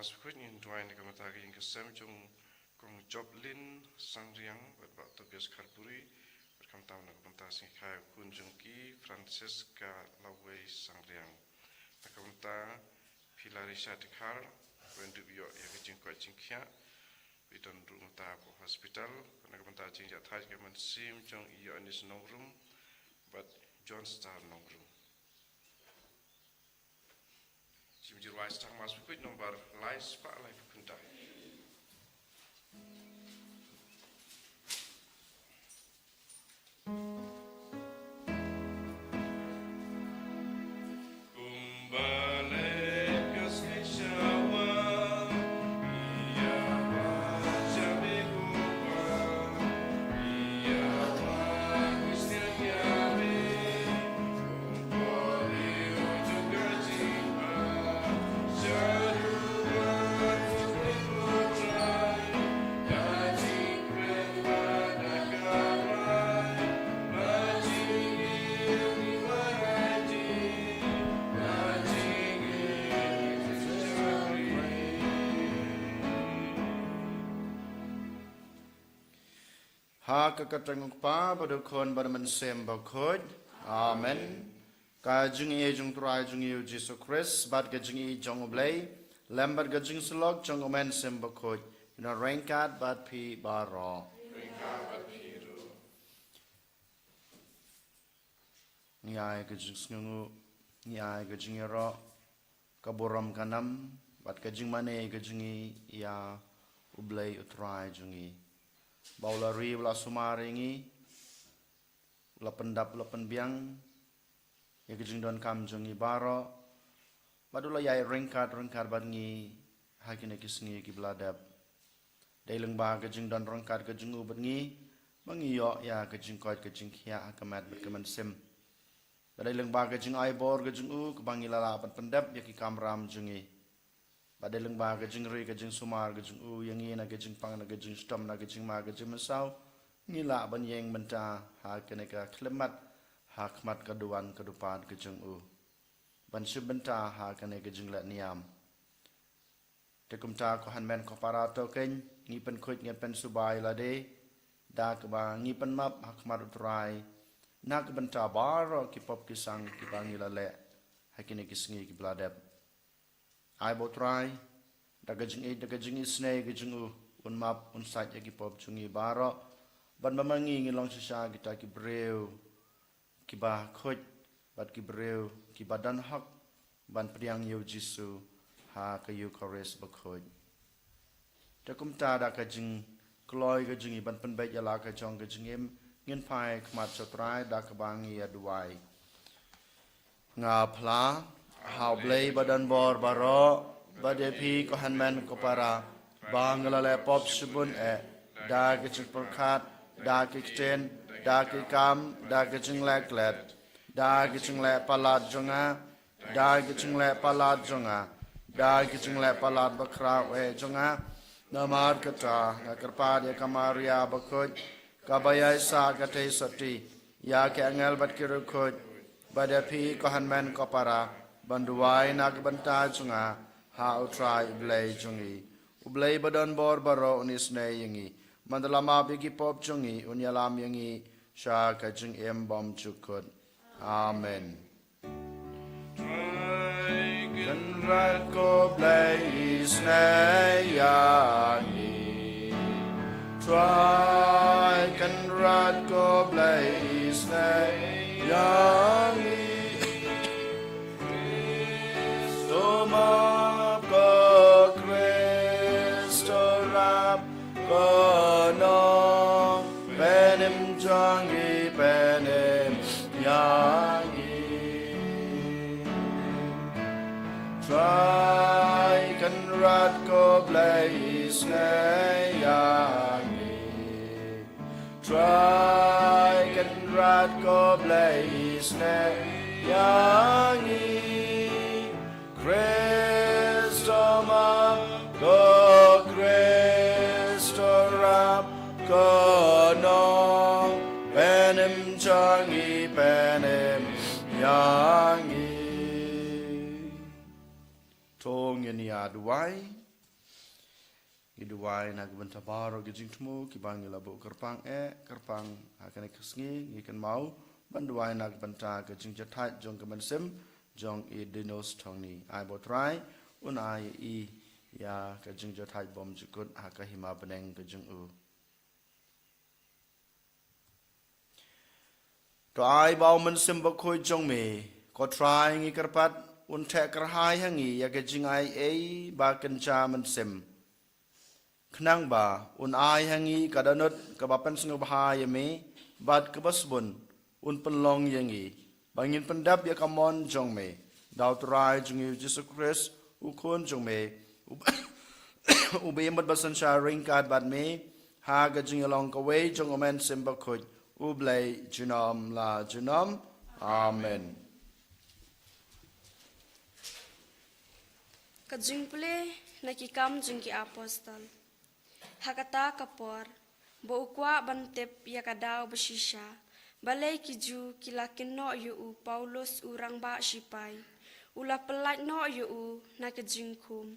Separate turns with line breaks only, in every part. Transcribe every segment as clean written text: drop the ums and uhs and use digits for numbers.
masuk ni tuai ni kamatari yang kesem jong kong Joblin Sangriang berbak Tobias Karburi berkamtam nak kamatari sing kai kun jongki Francesca Lawai Sangriang nak kamatari Pilarisa Dikar wendu biok ya kejing kuat jingkia bidon rumah tahap hospital nak kamatari jingja thai keman sim jong iyo anis nongrum but John Star nongrum Jumjirwai stang mas bukit nomor lais pak lai bukuntai.
Kakatang pa badukon badaman sem bakod. Amen. Kajung e jung turai jung yu Jesus Christ bad kajung e jung oblay lembar kajung selok jung omen sem bakod. Ina rengkat bad pi baro. Ni ay kajung snungu ni ay kajung yaro kaboram kanam bad kajung mane kajung ya oblay utrai jung Baulari wala sumaringi wala pendap wala penbiang ya kejung don kam jung ibaro badula yai rengkat badngi hakine kisngi ki bladap daileng ba kejung don rengkat kejung ubadngi mangiyo ya kejung koit kejung khia akamat berkeman sim daileng ba kejung aibor kejung u kebangi lala pendap ya ki kamram jungi pada lengba kejeng ri kejeng sumar kejeng u yang ini na kejeng pang na kejeng stom na kejeng ma kejeng mesau ngila ban yang benta ha keneka klemat ha khmat kaduan kadupan kejeng u ban subenta ha keneka kejeng la niam tekumta ko hanmen ko parato ken ngi pen khut ngi pen subai la de da ka ba ngi pen map ha khmat utrai na ka benta baro ki pop ki sang ki bangila le ha keneka sngi ki bladap I botrai daga jing isne gijing un map un site yagi pop chungi baro ban mamangi ngilong sisa kita ki breu ki ba khoj bat ki breu ki badan hak ban priang yu jisu ha ka yu kores ba khoj takum ta da ka jing kloi ga jingi ban pen bai yala ka chong ga jingim ngin phai khmat chotrai da ka bangi aduai nga phla Hau blay badan bor baro badepi ko hanman ko para bangala le pop subun da kicing perkat da kicen da kikam da kicing leklet da kicing le palat jonga da kicing le palat jonga da kicing le palat bakra we jonga namar kata ngakarpa dia kamaria bakoj kabaya sa kate sati ya ke angel bat kirukoj badepi ko hanman ko para Banduai nak banta junga ha utrai ublay jungi ublay badan bor baro unisne yangi mandalama bigi pop jungi unyalam yangi sha ka jung em bom chukut amen kan rat ko blay isne yangi try kan rat ko blay isne yangi Soma ko Kristo rap ko no penim jangi penim yangi try kan rat ko blaze ne yangi try kan rat ko blaze ne yangi Kristo ma ko Kristo rap ko no penim jangi penim yangi tong ni aduai Giduai nak benta baro gijing temu kibangi labu kerpang kerpang akan ikasngi ngikan mau banduai nak benta gijing jatat jong kemensim jong I dinos tongni ai botrai un ai I ya gijing jatat bom jukut hakahima beneng gijing u. To ai bau mensim bakoi jong me ko trai ngi kerpat un te kerhai hangi ya gijing ai ba kenca mensim. Kenang ba un ai hangi kadanut kabapan sengu bahaya me bad kebasbun un penlong yangi bangin pendap ya kamon jong me daw trai jong Jesus Christ ukun jong me ube mat basan sha ringkat bad me ha ga jing along kaway jong omen simba khoj ublay junam la junam amen.
Kajing pule nakikam jing ki apostol. Hakata kapor, bo ukwa bantep yakadaw basisha, balay kiju kilakin no yu Paulus urang ba sipai, ula pelat no yu nakajingkum,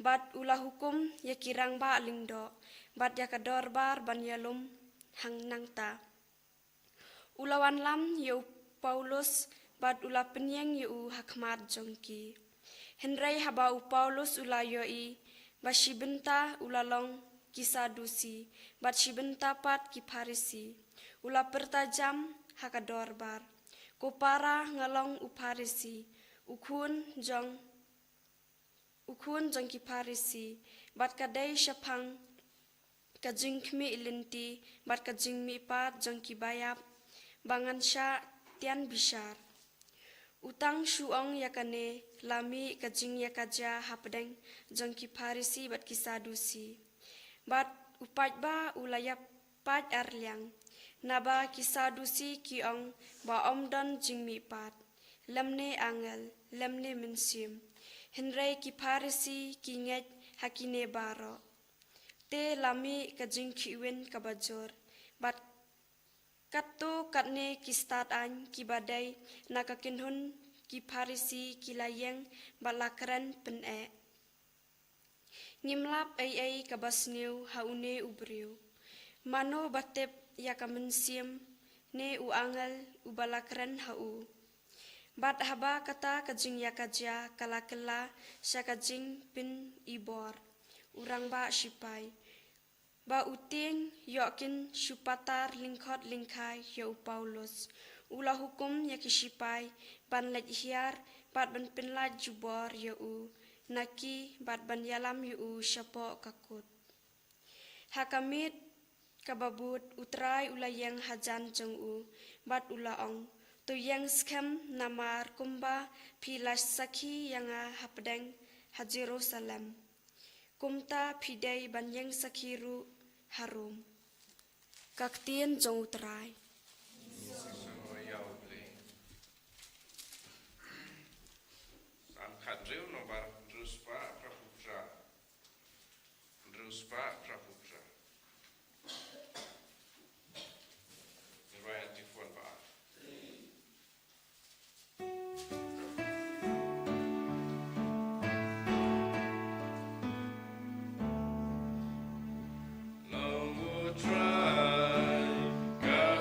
bat ula hukum yakirang ba lingdo, bat yakador bar banyalum hang nangta. Ulawan lam yu Paulus, bat ula penyeng yu hakmat jongki. Henry haba Paulus ula yoi, basibenta ulalong Kisadusi, bat sibenta pat ki Parisi, ula pertajam hakadorbar, kopara ngalong uparisi, ukun jong ki Parisi, bat kadai syapang kajing kmi ilinti, bat kajing mi pat jong ki bayap, bangan sya tian bishar. Utang syuong yakane lami kajing yakaja hapdeng jong ki Parisi bat Kisadusi. Bat upat ba ulayap pat arliang, naba Kisadusi kiong ba omdon jingmi pat, lemne angel, lemne mensim, henry ki Parisi kinget hakine baro, te lami kajing kiwin kabajor, bat katto katne kistat an kibadai nakakinhun ki Parisi kilayeng balakran pen Ngimlap ay kabasniu haune ubriu. Mano batep yakamensiam ne uangal ubalakran hau. Bat haba kata kajing yakaja kalakela syakajing pin ibor. Urang ba sipai. Ba uting yokin syupatar lingkot lingkai yo Paulus. Ula hukum yakisipai ban hiar bat ban pinlat jubor yo Naki bat ban yalam yu syapo kakut. Hakamit kababut utrai ulayang hajan jeng bat ulaong. Tu yang skem namar kumba pilas sakhi yanga hapdeng ha Jerusalem. Kumta pidai ban yang sakhiru harum. Kaktien jeng utrai.
Kadriu nomor Druspa Prabhupada. Riwayat di Fuan Ba'a. Long would try, God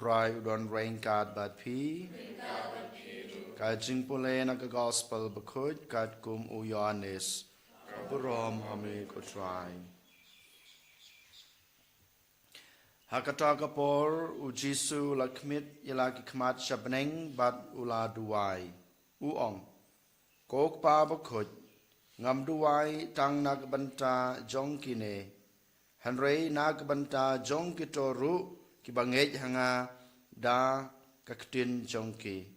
utrai udon rainkat bat pi. Kajing pule na ka gospel bakut kat kum u Yohanes. Burom hami utrai. Hakata kapor u Jisu lakmit ilaki kmat shabneng bat ula duai. Uong. Kok pa bakut. Ngam duai tang nagbanta jong kine. Hanrei nagbanta jong kitoru kibangej hanga da kaktin jong ki.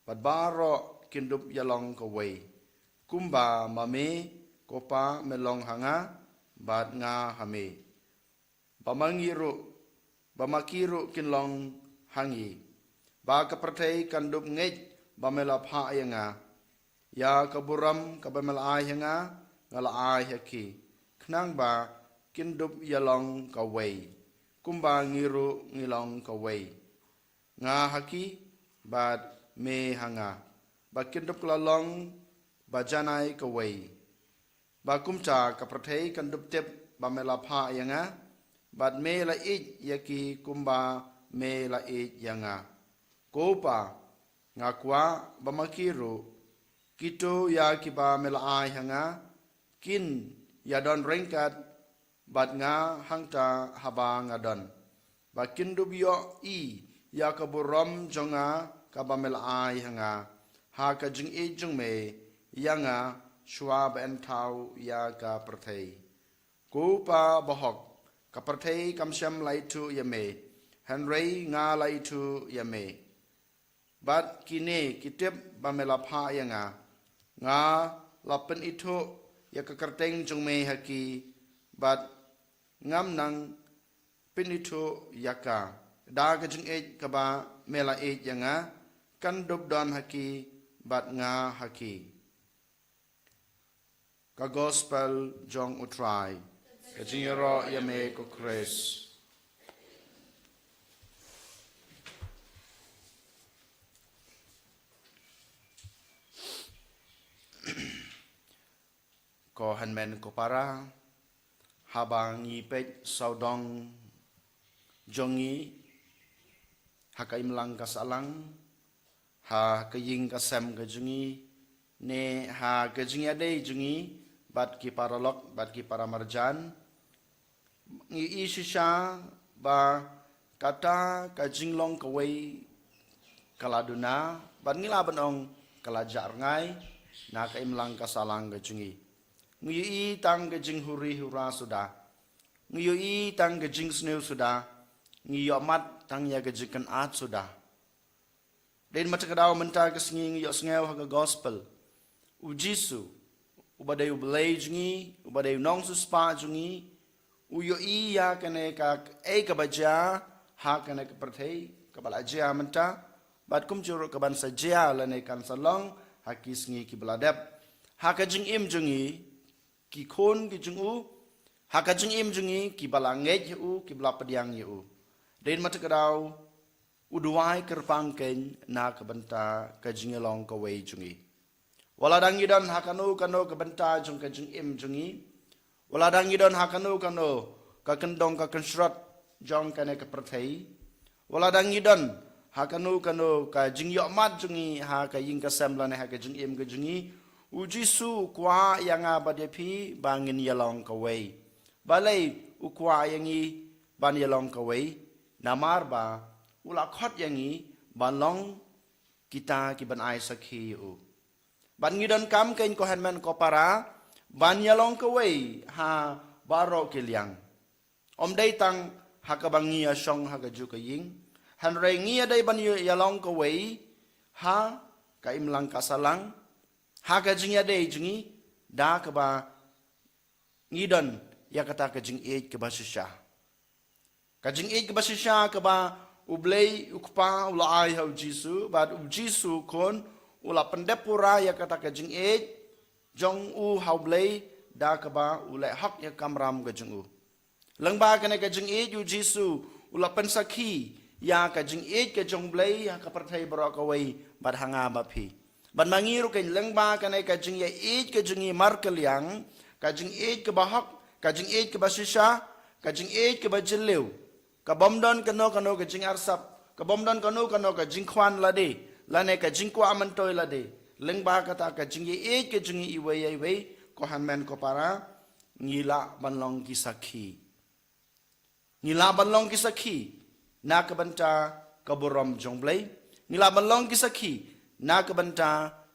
Badbaro kindup yalong kawai. Kumba mame kopa melong hanga bad nga hame. Bamakiru kinlong hangi. Ba kapertei kandup ngej bamelap ha yanga. Ya kaburam kabamelai hanga ngalai haki. Knang ba kindup yalong kawai. Kumba ngiru ngilong kawai. Nga haki bad me hanga. Ba kindup lalong bajanai kawai. Ba kumta kapertei kandup tip bamelap ha yanga. Bad me la ij yaki kumba me la ij yanga. Kopa ngakwa bamakiru kito ya kiba melaai hanga kin yadon rengkat bad nga hangta haba ngadon. Ba kindub yo i ya kaburam jonga kaba melaai hanga ha ka jing e jung me yanga shwab en tau ya ka perthei. Kopa bahok ka perthei kamsyam laitu yame Henry nga laitu yame. Bad kine kitip bamelapha yanga nga lapen itu ya kekerteng jung me haki bad ngam nang pin itu yaka da ka jung e kaba mela e yanga kan dub don haki bad nga haki. Ka gospel jong utrai ka jingero yame ko Chris. Ko hanmen ko para habang ipet saudong jongi hakaim lang kasalang ha kaying kasem kajungi ne ha kajungi ade jungi bat ki paralok bat ki para marjan ngi isisha ba kata kajing long kawai kaladuna bat ngila banong kalajar ngai na kaim lang kasalang kajungi Nguyui tang gejing huri hura sudah. Nguyui tang gejing sneu sudah. Nguyuk mat tang ya gejikan at sudah. Den macakadau mentar kesengi nguyuk sengau haga gospel. Ujisu. Ubadai ubelai jungi. Ubadai nong suspa jungi. Uyui ya kene kak kabaja. Ha kene kepertei. Kabalaja mentar. Bat kum curuk kaban saja lane kan salong. Haki sengi kibeladep. Ha kajing im jungi. Ki kon ki jungu haka jung im jungi ki balangej u ki bla pediang u den matakadau uduai kerpangken na kabenta ka jingelong ka wei jungi wala dang yidon hakanu kano kabenta jung ka jung im jungi wala dang yidon hakanu kano ka kendong ka kensrot jong kane ka perthei wala dang yidon hakanu kano ka jing yo mat jungi ha ka ying ka semblane ha ka jung im ka jungi Ujisu kwa yang abadepi bangin yalong kawai. Balai ukwa yangi ban yalong kawai. Namar ba ulakot yangi balong kita ki ban ai sakhi u. Ban ngidon kam kain ko hanman ko para ban yalong kawai ha baro kilyang. Om dai tang hakabangi asong hagaju kaying. Hanrei ngia dai ban yalong kawai ha kaim lang kasalang. Haka jing ya dei jingi da kaba ngidon ya kata ka jing e ke basisha ka jing e ke basisha kaba ublei ukpa ula ai hau Jisu bad Jisu kon ula pendepura ya kata ka jing e jong u hau blei da kaba ula hak ya kamram ka jing u lengba kana ka jing e Jisu ula pensaki ya ka jing e ke jong blei ya ka perthai bro ka wei bad hanga ba phi Ban mangiru kain lengba kanai kajing ya ej kajingi markel yang kajing ej ke bahak kajing ej ke basisha kajing ej ke bajelew ka bomdon kano kajing arsap bom don kanu ka jing khwan la de lane ka jing kwa man toy la de leng ba kata ka jing ye ke jing i we ko han men ko para ngila banlong ki sakhi ngila banlong ki sakhi na ka banta ka borom jong blai ngila banlong ki sakhi na ka banta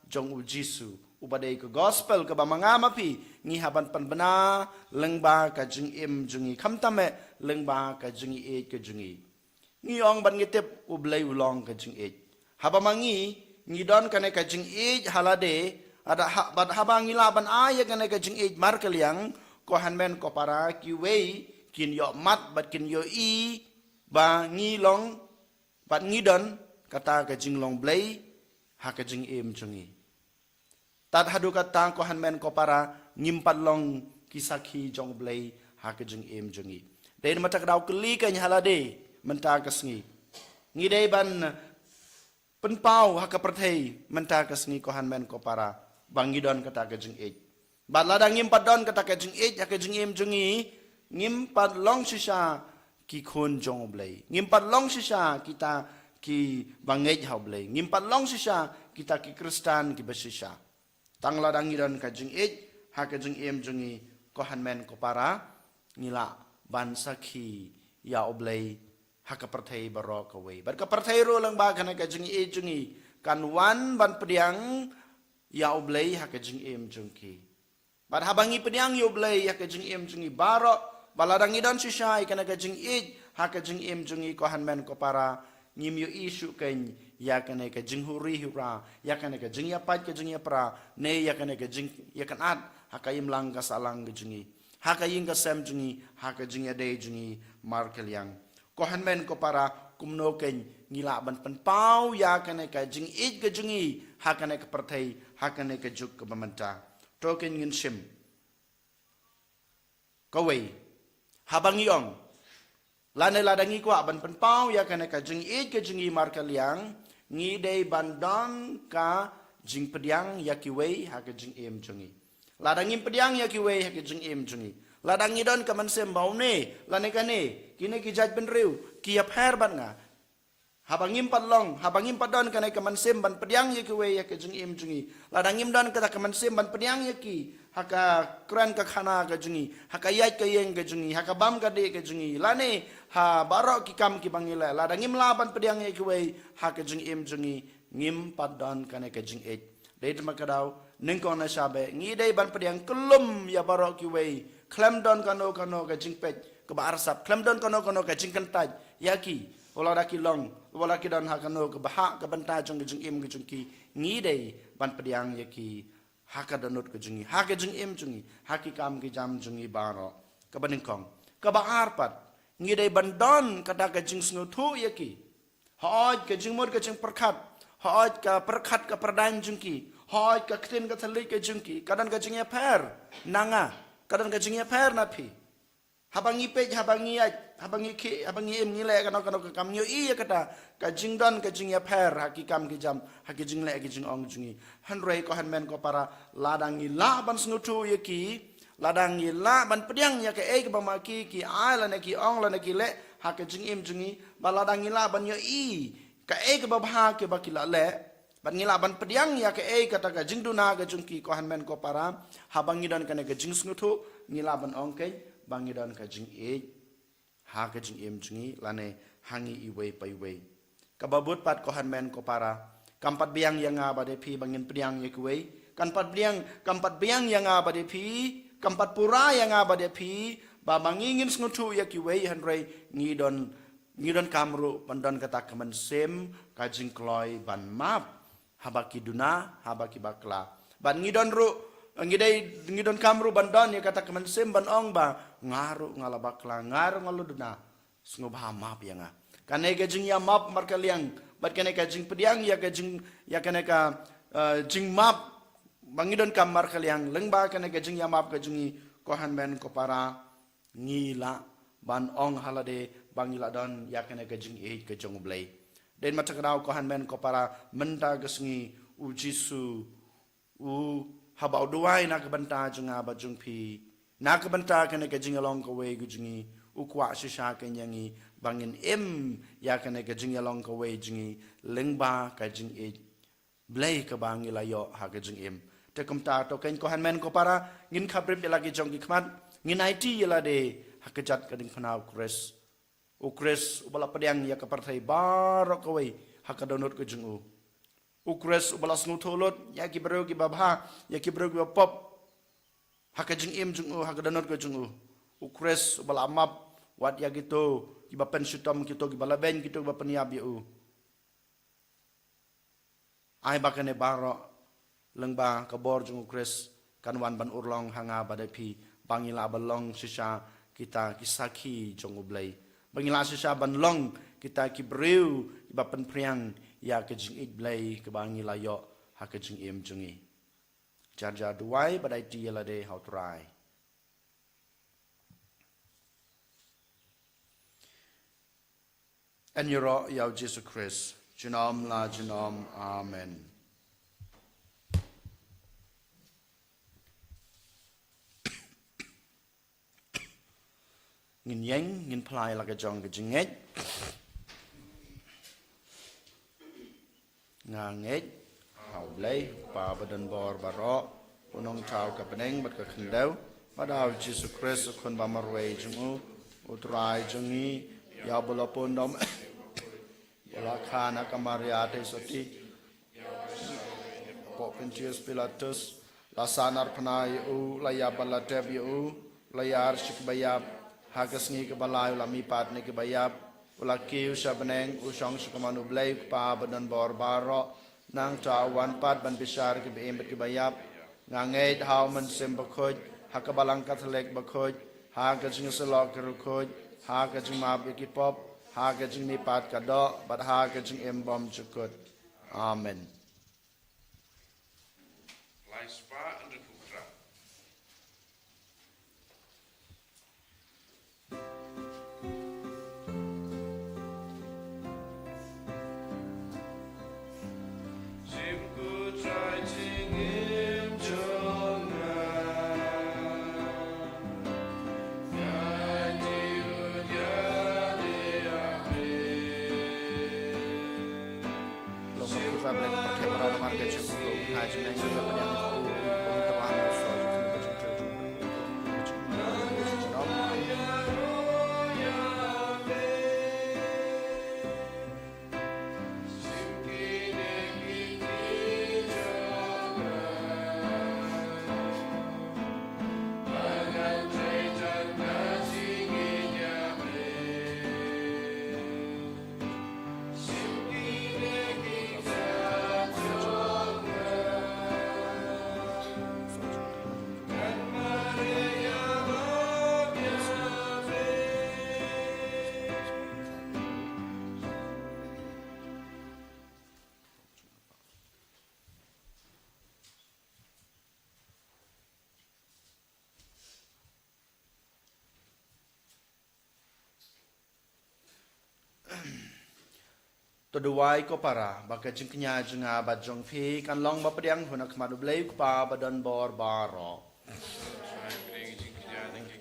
jong u jisu ubadai ko gospel ka ba mga mapi ngi haban panbana lengba ka jing im jungi khamtame lengba ka jungi e ka jungi ngi ong ban ngi tep ublai ulong ka jing e haba mangi ngi don kane ka jing e halade ada bad haba ngi laban aya kane ka jing e markel yang ko hanmen ko para ki wei kin yo mat bat kin yo i ba ngi long bat ngi don kata ka jing long blai ha ka jing im jungi tat hadu kata ko hanmen ko para nyimpat long kisaki jong blai ha ka jing im jungi den mata daw kli ka halade menta ka sngi ngi dei ban penpau ha ka perthei menta ka sngi ko hanmen ko para bangi don kata ka jing e bat ladang nyimpat don kata ka jing e ha ka jing im jungi nyimpat long sisa ki khon jong blai nyimpat long sisa kita ki bangej ha blai nyimpat long sisa kita ki kristan ki basisa tang ladang ngidan ka jing e ha ka jing em jungi ko hanmen ko para ngila ban sakhi ya oblei ha ka perthei barok away bar ka perthei ro lang ba kana ka jing e jungi kan wan ban pediang ya oblei ha ka jing em jungki bar habangi pediang yo oblei ha ka jing em jungi barok baladang ngidan sisai kana ka jing e ha ka jing em jungi ko hanmen ko para ngim yo isu ken ya kana ka jing huri hura ya kana ka jing ya pat ka jing ya pra ne ya kana ka jing ya kan at hakayim lang ka salang ka jingi hakayin ka sem jingi haka jing ya de jingi markel yang ko hanmen ko para kumno ken ngila ban pan pau ya kana ka jing it ka jingi hakane ka perthei hakane ka juk ka bamanta token ngin sim kawai habang yong lane ladangi ko ban pan pau ya kana ka jing it ka jingi markel yang ngi dei bandon ka jing pediang yakiwei haka jing em jungi ladangim pediang yakiwei haka jing em jungi ladangi don ka man sem baune lane kane kine ki jaj ben riu ki ap her ban nga habangim padlong habangim padon kane ka man sem ban pediang yakiwei haka jing em jungi ladangim don ka man sem ban pediang yaki haka kran ka khana ka jungi haka yai ka yeng ka jungi haka bam ka de ka jungi lane ha barok ki kam ki bangila ladangim laban pediang yakiwei haka jing em jungi ngim padon kane ka jing e deit makadaw ningko na sabe ngi dei ban pediang kelum ya barok ki wei klem don kano ka jing pet ke barsap klem don kano ka jing kentaj yaki wala daki long wala ki don hakano ke bahak ke benta jong ke jing im ke jing ki ngi dei ban pediang yaki haka danut ke jingi haka jing im jingi haki kam ki jam jingi baro ke baningkong ke baarpat ngi dei ban don kada ka jing sngu thu yaki hoj ke jing mur ke jing perkhat hoj ka perkhat ka perdan jingki hoj ka ktin ka thali ka jingki kadan ka jing ya per nanga kadan ka jing ya per na phi habangi pe habangi ki habangi em ngile kana ka kam nyo i kata ka jing don ka jing ya per haki kam ki jam haki jing le ki jing ong jingi han rei ko han men ko para ladang i la ban snutu yaki ladang i la ban pediang ya ke e ka bamaki ki ai la ne ki ong la ne ki le haki jing em jingi baladang i la ban yo i ka e ka babha ke bakila le ban ngila ban pediang ya ke e kata ka jing duna ka jungki ko han men ko para habangi don kana ka jing snutu ngila ban ong ke bangi don ka jing e ha ka jing em jingi lane hangi i wei pai wei ka babut pat ko han men ko para kampat biang yang nga bade phi bangin pediang ye kuwei kampat biang yang nga bade phi kampat pura yang nga bade phi ba mangingin snutu ye kuwei han rei ngidon kamru pandon kata kaman sem ka jing kloi ban map habaki duna habaki bakla ban ngidon ru ngidon kamru bandon ya kata kaman sem ban ong ba ngaru ngala bakla ngaru ngalu duna sngo ba map ya nga kane ka jing ya map markal yang bat kane ka jing pediang ya ka jing ya kane ka jing map bangidon kam markal yang lengba kane ka jing ya map ka jingi ko han men ko para ngila ban ong halade bangila don ya kane ka jing e ka jong blai den matakaraw ko han men ko para menta gasngi u jisu u habau duai na ka banta junga ba jung phi na ka banta kane ka jing along ko we gu jingi ukwa shisha kenyangi bangin ya kene ke jing yalong ka we jingi lengba ka jing e blay ka bangi layo ha ka jing te kum ta to ken ko hanmen ko para ngin khabrib de lagi jong ki khmat ngin IT yala de ha ka jat ka ding phana ukres ubala padiang ya ka parthai barok ka we ha ka donot ka jing ukres ubala sngu tholot ya ki bro ki babha ya ki bro ki pop ha ka jing jing ha ka donot ka jing ukres ubala map wat ya gitu kiba pensutom kito kiba laben kito kiba peniab yu ai bakane baro lengba kabor jung ukres kanwan ban urlong hanga badapi bangila balong sisa kita kisaki jong ublay bangila sisa ban long kita kibreu kiba penpriang ya kejing iblay kebangila yo ha kejing jungi jarja duai badai ti yalade how try. En yoro yau Jesus Christ, Jinom la jinom, Amen. Ngin yang, ngin plai laga jong ke jingej. Ngangej, hau blay, pa badan bor baro, unong tau ka peneng bat ka kendau, badau Jesus Christ akun ba marway jungu, utrai jungi, ya bolapun dom. Lakana kamariate soti Popentius Pilatus Lasanar panay u Layab alateb yu Layar shikbayab Hagas ngi kabalay Lamipat ni kabayab Ulakiw siya beneng Usyong sukamanu blay Pa badan borbaro Nang tawan pat ban bisar kibayim bat kabayab Ngangait haw man sim bakoj Hakabalang kataleg bakoj Hagas ngi salok karukoj Hagas ngi mab ikipop Haga jing ni pat kado, but haga jing bom cukut. Amen.
Laispa en de Kukra. Simku try jing
Fabric pakai para market cukup haji yang sudah banyak pengetahuan soal Toduai ko para baka jingknya jenga bajong fi kan long bapediang hunak madu blay pa badan bor baro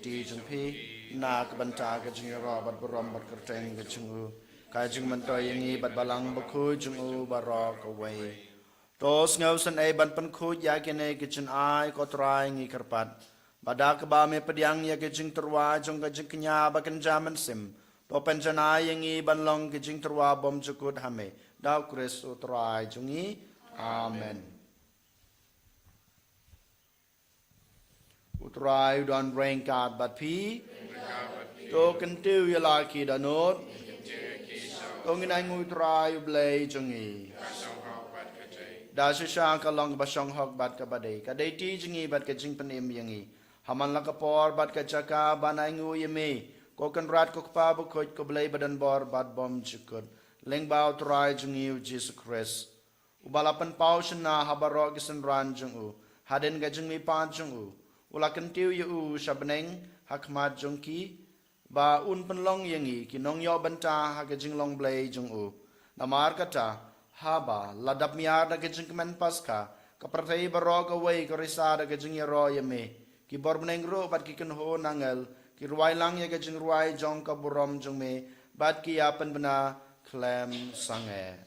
ti jeng fi na kabanta ka jingro bat borom bat kerteng ka jingu ka jing mantoy yangi bat balang bakhu jingu baro ka wei tos ngau san ai ban pan khu ya kene ka jin ai ko trai ngi karpat badak ba me pediang ya ka jing terwa jong ka jingknya bakan jaman sim to penjana yangi banlong ke jing terwa bom cukut hame dau kres utrai jungi amen utrai don rengkat bat pi to kentiu yala ki danot to nginai ngutrai blai jungi da shisha ka long basong hok bat ka badai ka dai ti jungi bat ka jing penim yangi haman la ka por bat ka chaka banai ngu yeme ko kan rat ko pa bu ko blay badan bor bad bom chukut leng baw try jungi Jesus Christ ubalapan pau shna habaro gisan ran jungu haden ga jungi pan jungu ulakan tiu yu shabneng hakmat jungki ba un penlong yangi kinong yo banta ha ga jinglong blay jungu namar kata haba ladap miar da ga jingmen paska kapratai baro ga wei ko risa da ga jingi ro yeme ki bor meneng ro bat ki kan ho nangal ki ruai lang ya ke jing ruai jong ka burom jong me bat ki apan bena klem sange.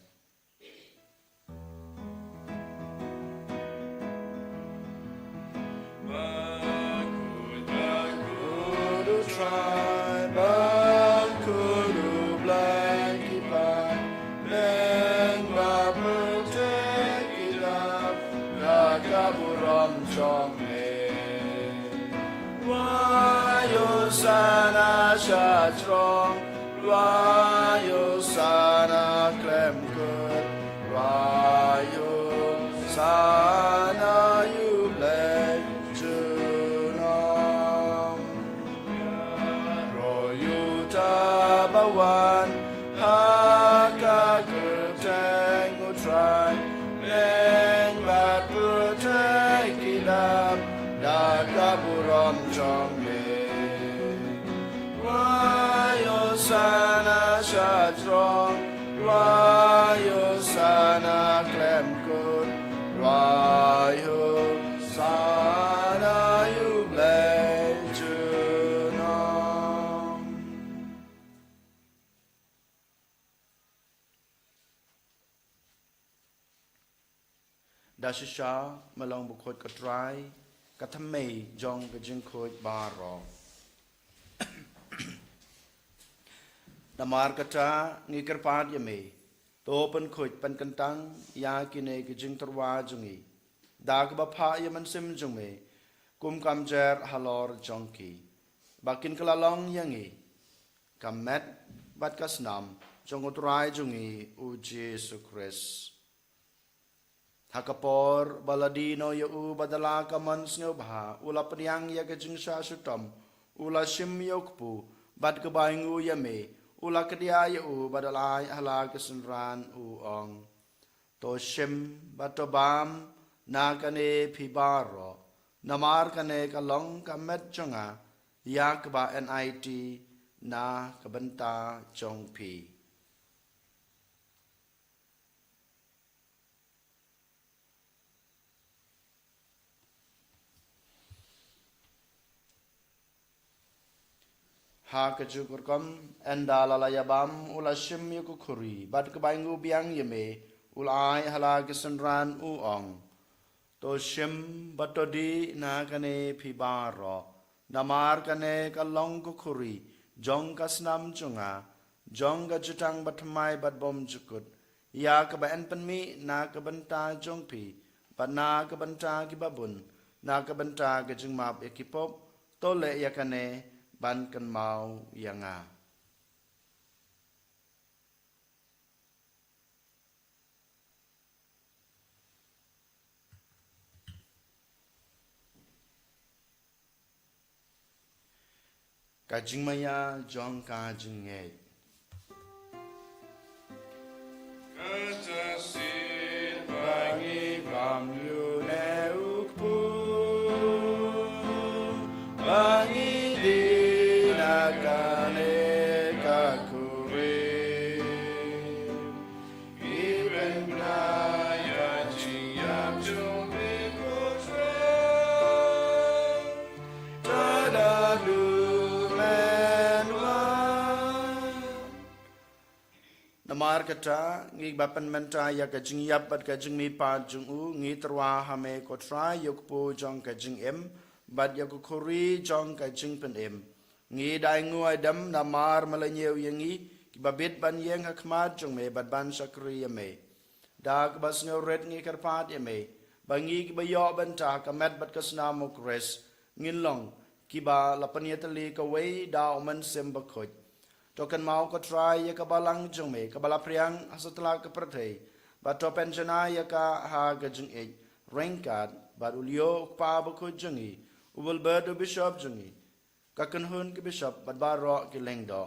Sana strong, Rayo sana klem good, Rayo sana you bless Junam, Royo tabawan, haka kerteng utrai, neng bat pertek kilap, dakaburam chong. Sana strong, Rayo sana klem good, Rayo sana you bless Junam. Dashisha malong bukot katrai, katamay jong kajingkot baro. Namar kata ngikir pad yame, topen kuj pen kentang ya kine kijing terwa jungi, dag bapa yaman sim jungi, kum kamjer halor jongki, bakin kelalong yangi, kamet bat kasnam jongutrai jungi uji sukres. Hakapor baladino yu badala kaman snobha ula penyang ya kijing sha sutam ula shim yokpu bat kebaingu yame. Ula kedia yu badalai hala kesenran uong. To shim batobam na kane pibaro. Namar kane kalong kamet jonga. Yak ba NIT na kabenta jong pi. Ha kejukur kom enda lalayabam ula shim yukukuri bat kebaingu biang yeme ulai hala kesenran uong to shim batodi na kane pibaro namar kane kalong kukuri jong kasnam chunga jong gajutang batmai bat bom jukut ya kebaen penmi na kebenta jong pi bat na kebenta kibabun na kebenta kejung map ekipop tole ya kane ban kan mau yanga. Kajing maya jong kajing ngej.
Katasin
Bangi bam yu ne ukpu. Bangi kane kakure even naya jiyam jumbe kotre tada lumenwa namar kata ngi bapan menta ya kajing yap bat kajing mi pa jung u ngi terwa hame kotra yokpo jong kajing em bat yakukuri jong kajing pen em ngi dai nguai dam namar malanyeu yangi kibabit ban yeng hakmat jong me bat ban sakri me dag bas ngeu red ngi karpat me bangi kibayo ban ta kamet bat kasna mokres ngin long kiba lapaniatali ka wei da oman semba khoj tokan mau ko try ya kabalang jong me kabala priang asatla ka prathe bat to pensiona ya ka ha gajung e rankat bat ulio pa ba ko jongi ubul bird bishop jongi kakan hun ki bishop bat baro ki lengdo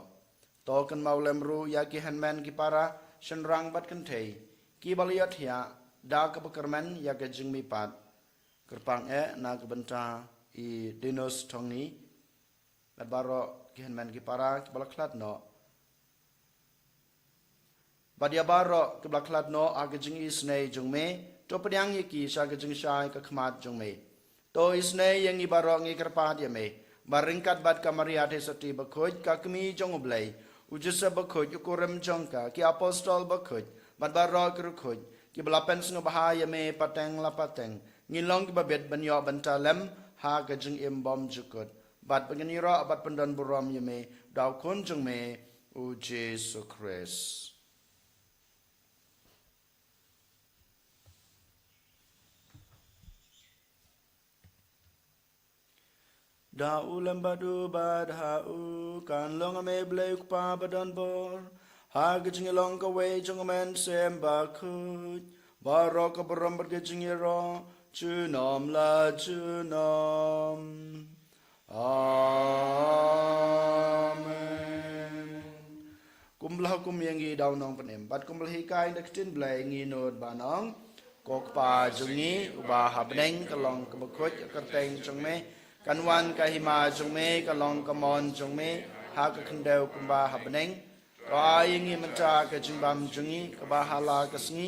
to kan maulemru ya ki handman ki para shenrang bat kan thei ki baliat ya da ka bakarman ya ka jingmi pat kerpang na ka benta I dinos tongni bat baro ki handman ki para ki balaklat no badia baro ki balaklat no aga jingi snei jungme to padiang ki sha ka jing shai ka khmat jungme to isnei yang I baro ngi kerpa dia me baringkat bat kamariate sati bakhoj ka kami jong oblay ujisa bakhoj ukurem jongka ki apostol bakhoj bat barok rukhoj ki belapen sno bahaya me pateng la pateng ngilong ki babet banyo bantalem ha ka jing imbom jukut bat pengenira bat pendan buram yeme daw kun jong me u Jesu Christ. Da ulam badu bad ha u kan long me blay pa badan bor ha gijing long ka we jong men sem ba khut barok ka bram bad gijing ro chunom la chunom amen kumlah kum yang gi daw nong panem bat kumlah kai dak tin blay ngi nod banong kok pa jungi uba habneng kalong ka khut ka teng jong meกันวันกะหิมาจงเมกะลองกะมอนจงเมหากะคันเดวกุมบาหับเนงก็อายิงีมันจากะจิงบามจงอีกะบาฮาลากะสงี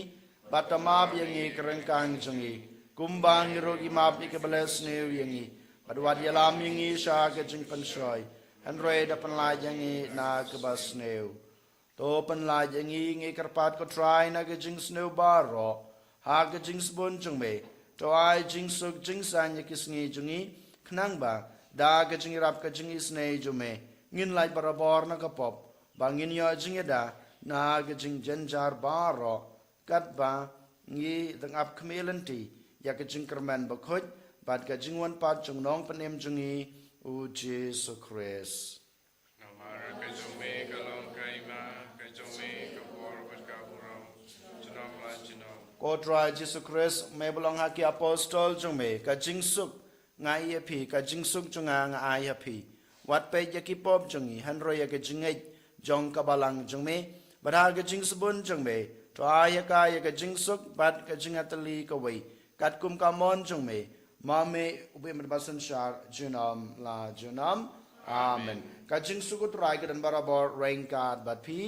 บัตมาบยังอีกะรังกังจงอีกุมบางโรกิมาบอีกะเบลสเนวยังอีบัดวัดยะลามยังอีชากะจิงปันชอยหันเรดะปันลายยังอีนากะบาสเนวโตปันลายยังอีงกะปาดก็ทรายนากะจิงสเนวบารอหากะจิงสบุนจงเมโตไอจิงสุกจิงสันยะกิสงีจงอีขนังบาดากะจิงรับกะจิงอิสเนจุเมงินไลบาราบอร์นะกะปอบบางงินยอจิงดานากะจิงจันจาร์บารอกัดบางีดังอับขเมลันตียากะจิงกระแมนบะขดบาดกะจิงวันปาจงน้องปะเนมจงอีอูเจสุคริสต์
นามาระกะจงเมกะลองไกมากะจงเมกะบอร์บัดกะบุรอมจุนอมลาจุนอม
โกตรายเจสุคริสต์เมบลองฮากิอะปอสตอลจงเมกะจิงสุกงายยพีกะจิงสุกจงงอายพีวัดไปยกิปอบจงอีฮันรอยกะจิงไอจงกะบาลังจงเมบดากะจิงสบุนจงเมตวายกายกะจิงสุกบัดกะจิงอัตลีกะเวกัดกุมกะมอนจงเมมาเมอุเบมบัสันชาจุนอมลาจุนอมอาเมนกะจิงสุกตรายกะดันบาราบอร์เรงกาดบัดพี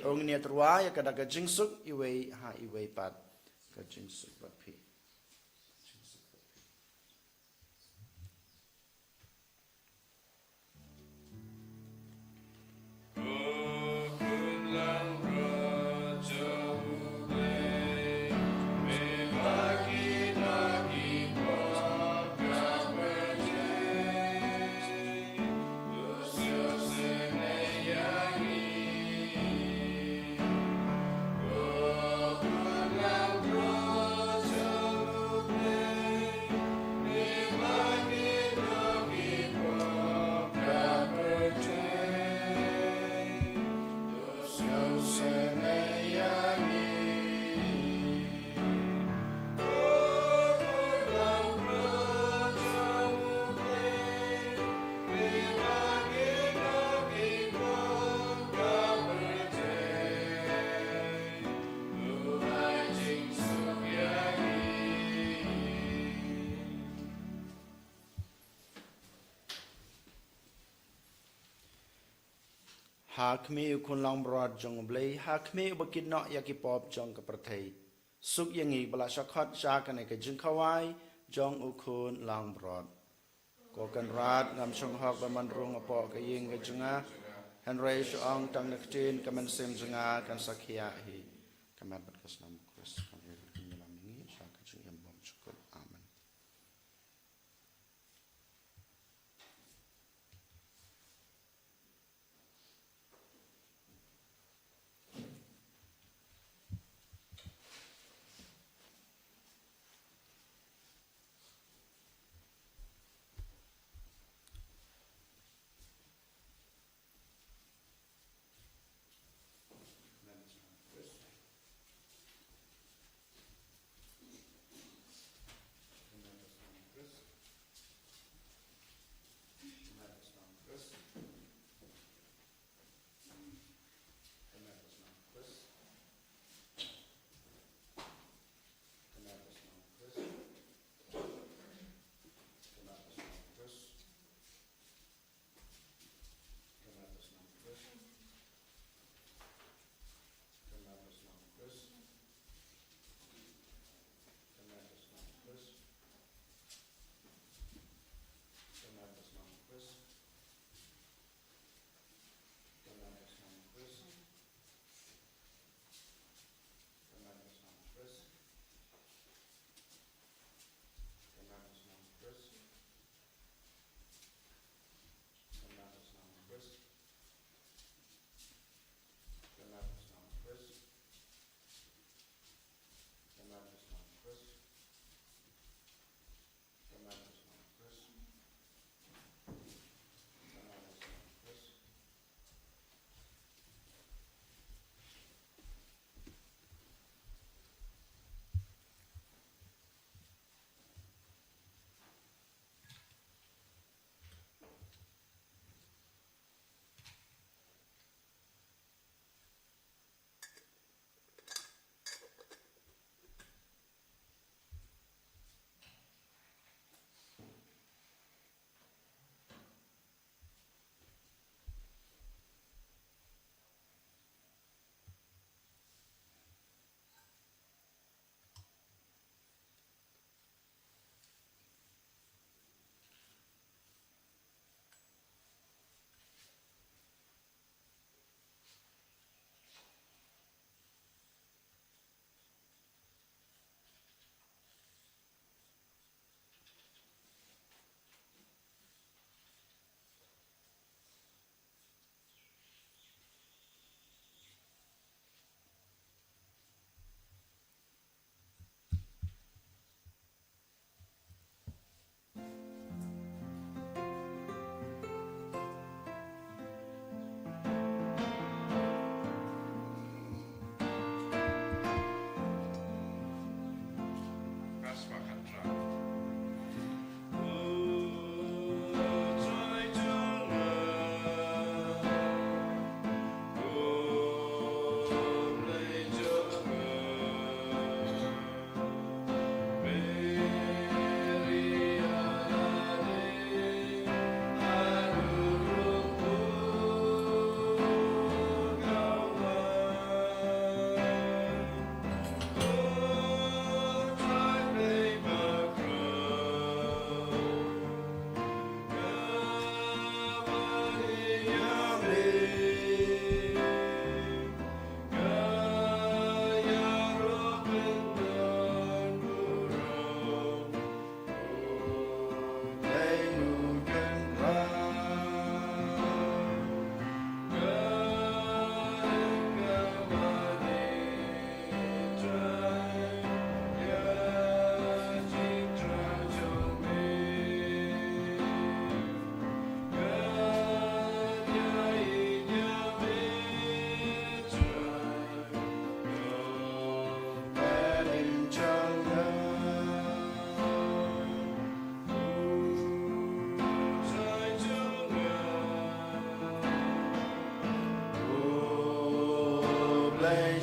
องเนียตรวายกะดากะจิงสุกอีเวหาอีเวปัดกะจิงสุกบัดพีหากมีคนลองบรอดจงเบลยหากมีอุบกินเนาะยากิปอบจงกับประเทศสุกยังอีบลาชักขัดจากกันในกจึงเขาไว้จงอุคนลองบรอดก็กันรัดงำชงหอกบมันรงอปอกยิงกจึงอาฮันเรชองตังนักจีนกัมันเซมจงอากันสักยาฮีกัมันบัดกสนามคริสกันเฮลกินลามิงชากจึงยมบอมชุกอาเมน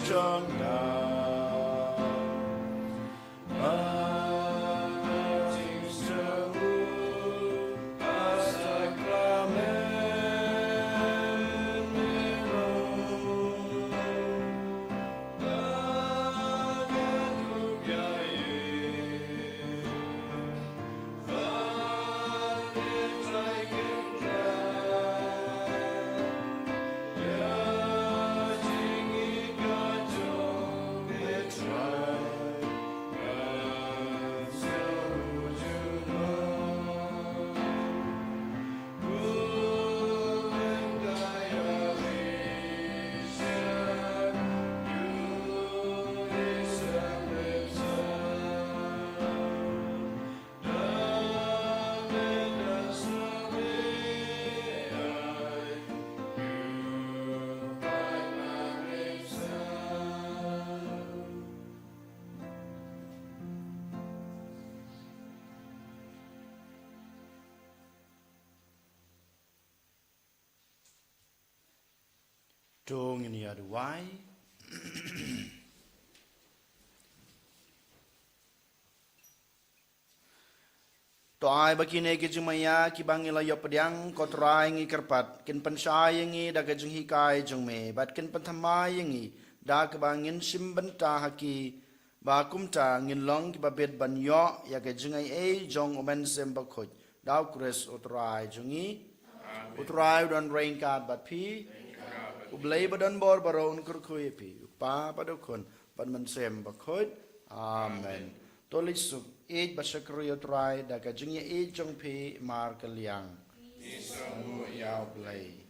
trong đạo Dong ini ada wai. Toai bakine ke jumaya ki bangila yo pediang kotrai ngi kerpat kin pensai ngi da ke jung hikai jung me bat kin penthamai ngi da ke bangin simbenta haki ba kumta ngin long ki babet ban yo ya ke jungai e jong omen sem bakoj da kures utrai jungi utrai dan rain card bat pi Ublay badan bor baron kurkuy pi pa padukon pan mansem bakod amen tolisuk ej basakriyo try daga jingya ej jong pi mar kalyang isamu yaw blay